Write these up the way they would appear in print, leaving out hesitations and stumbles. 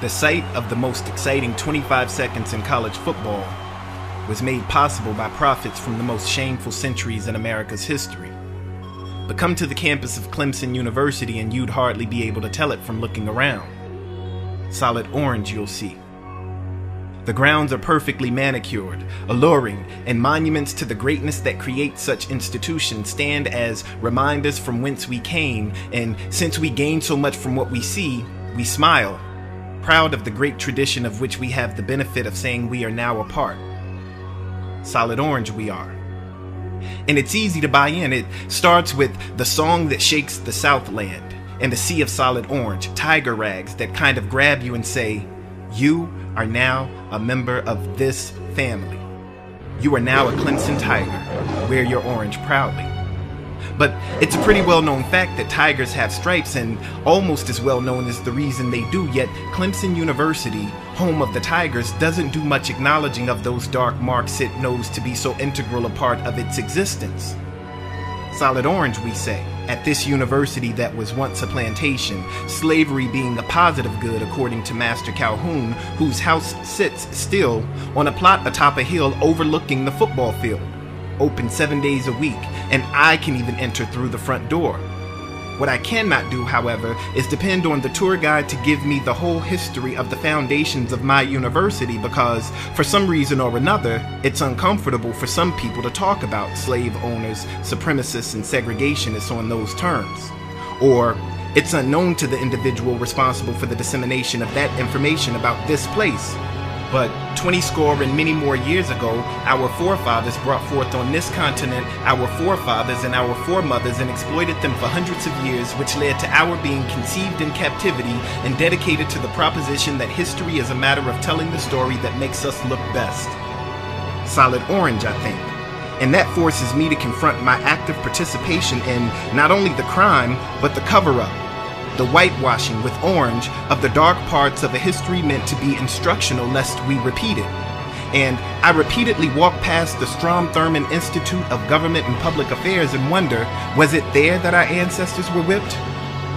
The sight of the most exciting 25 seconds in college football was made possible by profits from the most shameful centuries in America's history. But come to the campus of Clemson University and you'd hardly be able to tell it from looking around. Solid orange, you'll see. The grounds are perfectly manicured, alluring, and monuments to the greatness that creates such institutions stand as reminders from whence we came, and since we gain so much from what we see, we smile, proud of the great tradition of which we have the benefit of saying we are now a part. Solid orange we are. And it's easy to buy in. It starts with the song that shakes the Southland and a sea of solid orange, tiger rags that kind of grab you and say, you are now a member of this family. You are now a Clemson Tiger. Wear your orange proudly. But it's a pretty well-known fact that tigers have stripes, and almost as well known as the reason they do, yet Clemson University, home of the Tigers, doesn't do much acknowledging of those dark marks it knows to be so integral a part of its existence. Solid orange, we say, at this university that was once a plantation, slavery being a positive good according to Master Calhoun, whose house sits still on a plot atop a hill overlooking the football field, open 7 days a week, and I can even enter through the front door. What I cannot do, however, is depend on the tour guide to give me the whole history of the foundations of my university because, for some reason or another, it's uncomfortable for some people to talk about slave owners, supremacists, and segregationists on those terms. Or, it's unknown to the individual responsible for the dissemination of that information about this place. But 20 score and many more years ago, our forefathers brought forth on this continent our forefathers and our foremothers and exploited them for hundreds of years, which led to our being conceived in captivity and dedicated to the proposition that history is a matter of telling the story that makes us look best. Solid orange, I think. And that forces me to confront my active participation in not only the crime, but the cover-up. The whitewashing with orange of the dark parts of a history meant to be instructional lest we repeat it. And I repeatedly walk past the Strom Thurmond Institute of Government and Public Affairs and wonder, was it there that our ancestors were whipped?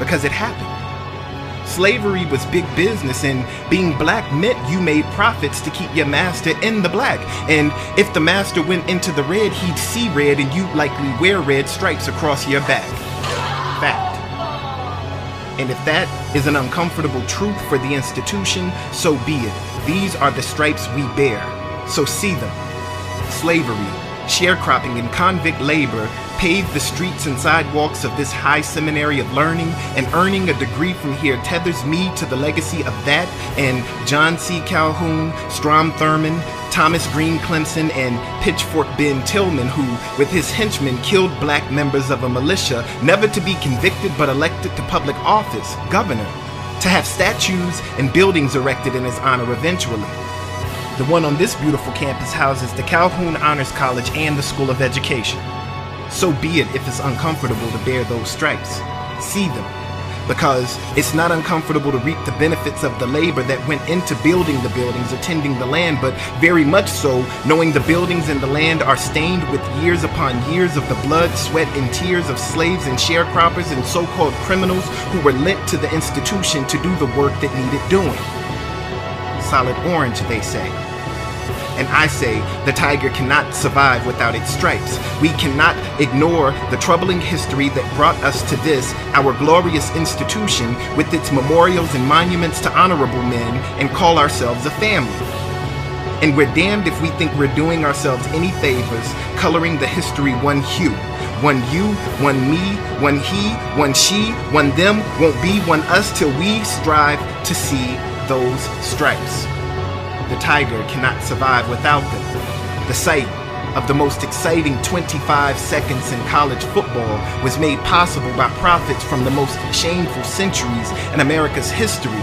Because it happened. Slavery was big business, and being black meant you made profits to keep your master in the black. And if the master went into the red, he'd see red and you'd likely wear red stripes across your back. Fact. And if that is an uncomfortable truth for the institution, so be it. These are the stripes we bear, so see them. Slavery, sharecropping, and convict labor paved the streets and sidewalks of this high seminary of learning, and earning a degree from here tethers me to the legacy of that and John C. Calhoun, Strom Thurmond, Thomas Green Clemson, and Pitchfork Ben Tillman, who, with his henchmen, killed black members of a militia, never to be convicted but elected to public office, governor, to have statues and buildings erected in his honor eventually. The one on this beautiful campus houses the Calhoun Honors College and the School of Education. So be it if it's uncomfortable to bear those stripes. See them. Because it's not uncomfortable to reap the benefits of the labor that went into building the buildings or tending the land, but very much so knowing the buildings and the land are stained with years upon years of the blood, sweat, and tears of slaves and sharecroppers and so-called criminals who were lent to the institution to do the work that needed doing. Solid orange, they say. And I say the tiger cannot survive without its stripes. We cannot ignore the troubling history that brought us to this, our glorious institution, with its memorials and monuments to honorable men, and call ourselves a family. And we're damned if we think we're doing ourselves any favors coloring the history one hue. One you, one me, one he, one she, one them, won't be one us till we strive to see those stripes. The tiger cannot survive without them. The sight of the most exciting 25 seconds in college football was made possible by profits from the most shameful centuries in America's history.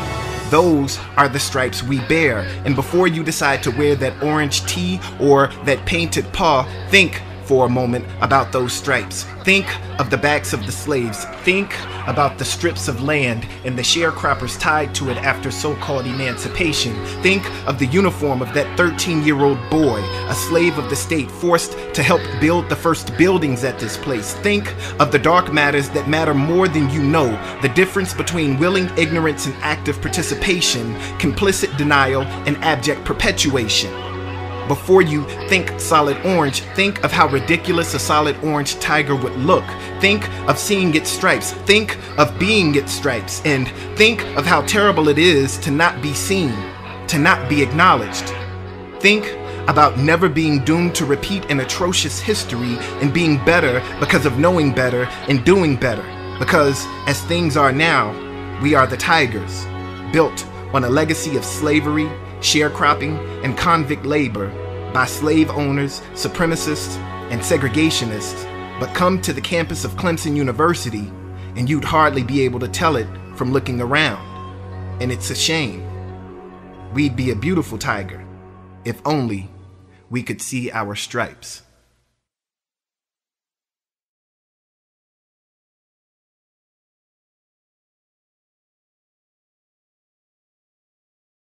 Those are the stripes we bear. And before you decide to wear that orange tee or that painted paw, think for a moment about those stripes. Think of the backs of the slaves. Think about the strips of land and the sharecroppers tied to it after so-called emancipation. Think of the uniform of that 13-year-old boy, a slave of the state, forced to help build the first buildings at this place. Think of the dark matters that matter more than you know, the difference between willing ignorance and active participation, complicit denial and abject perpetuation. Before you think solid orange, think of how ridiculous a solid orange tiger would look. Think of seeing its stripes. Think of being its stripes. And think of how terrible it is to not be seen, to not be acknowledged. Think about never being doomed to repeat an atrocious history and being better because of knowing better and doing better. Because as things are now, we are the tigers, built on a legacy of slavery, sharecropping, and convict labor by slave owners, supremacists, and segregationists. But come to the campus of Clemson University, and you'd hardly be able to tell it from looking around. And it's a shame. We'd be a beautiful tiger if only we could see our stripes.